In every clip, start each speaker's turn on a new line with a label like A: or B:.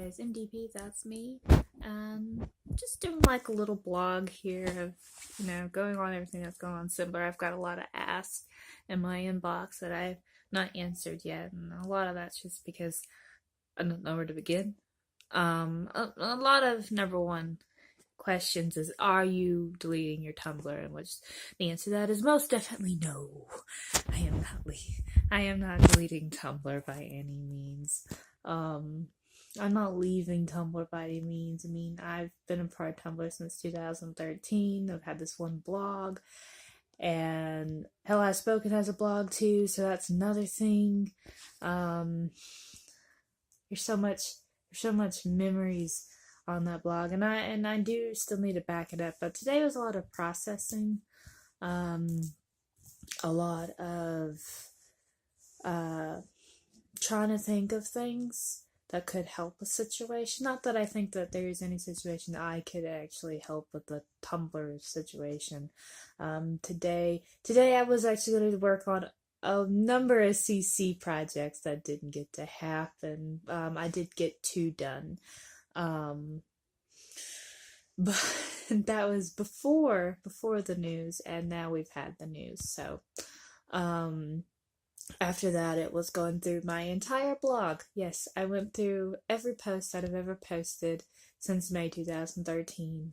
A: guys, MDPthatsme. Just doing like a little blog here of, going on everything that's going on Simblr. I've got a lot of asks in my inbox that I've not answered yet, and a lot of that's just because I don't know where to begin. A lot of number one questions is, are you deleting your Tumblr? And which the answer to that is most definitely no. I am not deleting Tumblr by any means. I'm not leaving Tumblr by any means. I mean, I've been a part of Tumblr since 2013. I've had this one blog, and Hell Has Spoken has a blog too, so that's another thing. There's so much memories on that blog, and I do still need to back it up. But today was a lot of processing, a lot of trying to think of things that could help a situation. Not that I think that there's any situation that I could actually help with the Tumblr situation. Today I was actually going to work on a number of CC projects that didn't get to happen. I did get 2 done. But that was before the news, and now we've had the news. So, after that, it was going through my entire blog. Yes, I went through every post that I've ever posted since May 2013.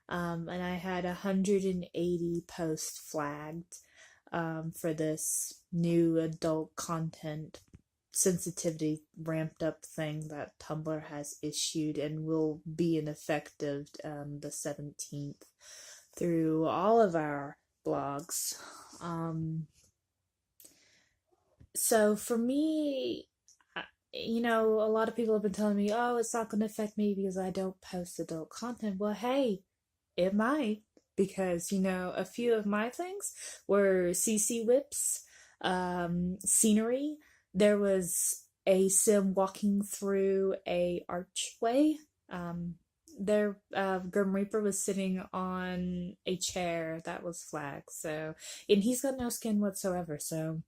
A: And I had 180 posts flagged for this new adult content sensitivity ramped up thing that Tumblr has issued and will be in effect of the 17th through all of our blogs. So for me, a lot of people have been telling me, oh, it's not going to affect me because I don't post adult content. Well, hey, it might, because, a few of my things were CC whips, scenery. There was a sim walking through a archway. Grim Reaper was sitting on a chair that was flagged. So, and he's got no skin whatsoever. So,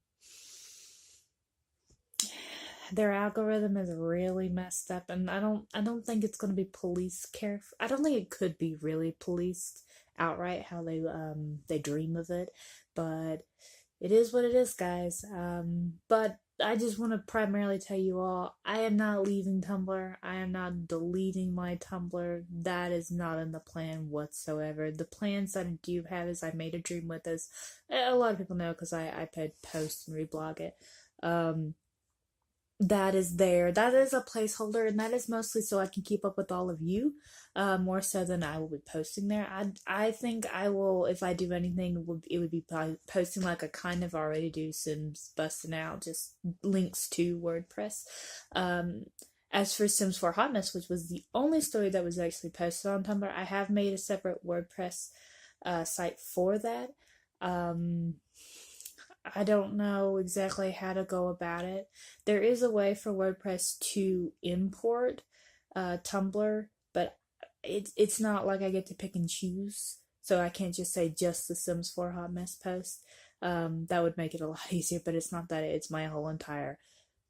A: their algorithm is really messed up, and I don't think it's going to be police careful. I don't think it could be really policed outright how they dream of it, but it is what it is, guys. But I just want to primarily tell you all, I am not leaving Tumblr. I am not deleting my Tumblr. That is not in the plan whatsoever. The plans that I do have is I made a dream with this. A lot of people know because I post and reblog it. That is there. That is a placeholder, and that is mostly so I can keep up with all of you, more so than I will be posting there. I think I will, if I do anything, it would be posting like a kind of already do Sims busting out, just links to WordPress. As for Sims 4 Hot Mess, which was the only story that was actually posted on Tumblr, I have made a separate WordPress site for that. I don't know exactly how to go about it. There is a way for WordPress to import Tumblr, but it's not like I get to pick and choose. So I can't just say just the Sims 4 Hot Mess post. That would make it a lot easier, but it's not that. It's my whole entire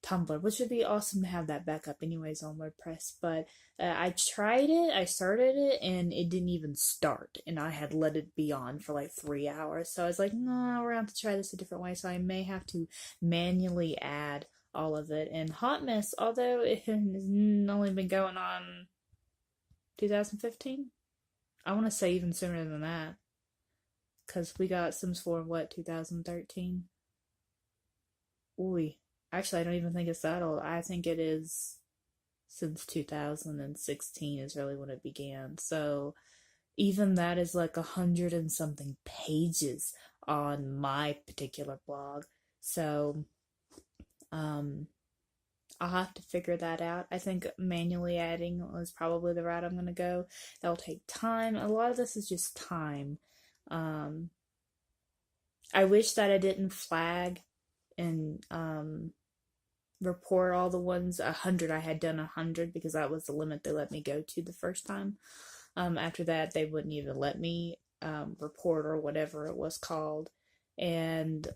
A: Tumblr, which would be awesome to have that backup anyways on WordPress. But I tried it, I started it, and it didn't even start, and I had let it be on for like 3 hours. So I was like, no, we're going to have to try this a different way. So I may have to manually add all of it. And Hot Mess, although it has only been going on 2015, I want to say even sooner than that, because we got Sims 4 what, 2013? Ooh. Actually, I don't even think it's that old. I think it is since 2016 is really when it began. So even that is like 100 and something pages on my particular blog. So I'll have to figure that out. I think manually adding is probably the route I'm going to go. That'll take time. A lot of this is just time. I wish that I didn't flag and report all the ones. 100, I had done 100 because that was the limit they let me go to the first time. After that, they wouldn't even let me report or whatever it was called. And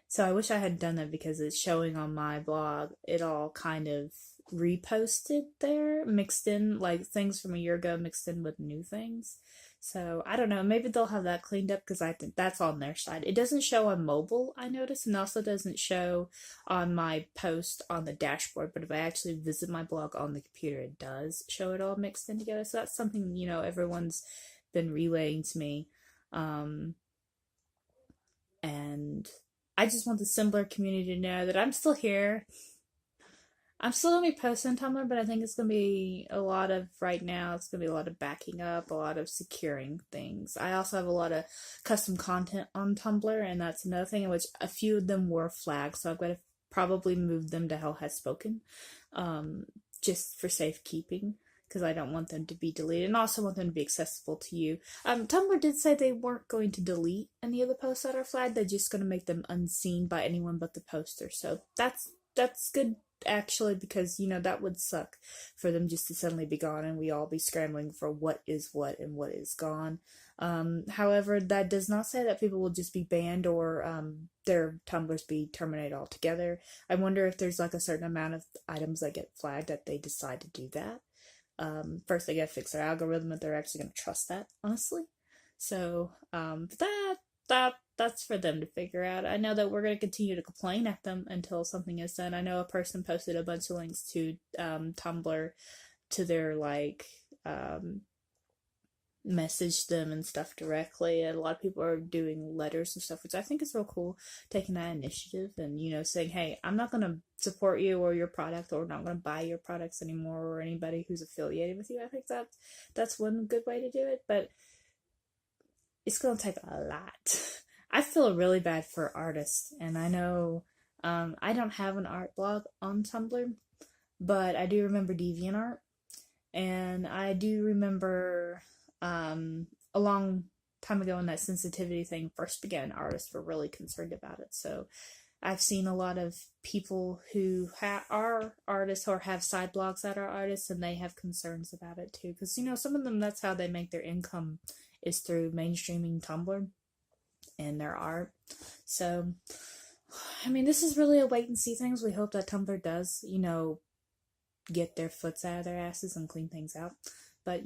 A: So I wish I had done that because it's showing on my blog. It all kind of reposted there, mixed in like things from a year ago, mixed in with new things. So I don't know. Maybe they'll have that cleaned up because I think that's on their side. It doesn't show on mobile, I noticed, and also doesn't show on my post on the dashboard. But if I actually visit my blog on the computer, it does show it all mixed in together. So that's something, everyone's been relaying to me. Um, and I just want the Simblr community to know that I'm still here. I'm still gonna be posting on Tumblr, but I think it's gonna be a lot of right now. It's gonna be a lot of backing up, a lot of securing things. I also have a lot of custom content on Tumblr, and that's another thing in which a few of them were flagged. So I'm gonna probably move them to Hell Has Spoken, just for safekeeping, because I don't want them to be deleted, and also want them to be accessible to you. Tumblr did say they weren't going to delete any of the posts that are flagged. They're just going to make them unseen by anyone but the poster. So that's good actually, because that would suck for them just to suddenly be gone and we all be scrambling for what is what and what is gone. However, that does not say that people will just be banned or their Tumblrs be terminated altogether. I wonder if there's like a certain amount of items that get flagged that they decide to do that. First they gotta fix their algorithm if they're actually gonna trust that, honestly. So that's for them to figure out. I know that we're gonna continue to complain at them until something is done. I know a person posted a bunch of links to Tumblr to their message them and stuff directly, and a lot of people are doing letters and stuff, which I think is real cool, taking that initiative and saying, hey, I'm not going to support you or your product, or not going to buy your products anymore, or anybody who's affiliated with you. I think that's one good way to do it, but it's going to take a lot. I feel really bad for artists, and I know I don't have an art blog on Tumblr, but I do remember DeviantArt, and I do remember a long time ago when that sensitivity thing first began, artists were really concerned about it. So I've seen a lot of people who are artists or have side blogs that are artists, and they have concerns about it too. Because, some of them, that's how they make their income, is through mainstreaming Tumblr and their art. So, I mean, this is really a wait and see things. We hope that Tumblr does, get their foots out of their asses and clean things out. But,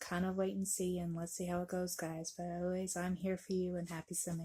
A: kind of wait and see, and let's see how it goes, guys. But always, I'm here for you, and happy Sunday.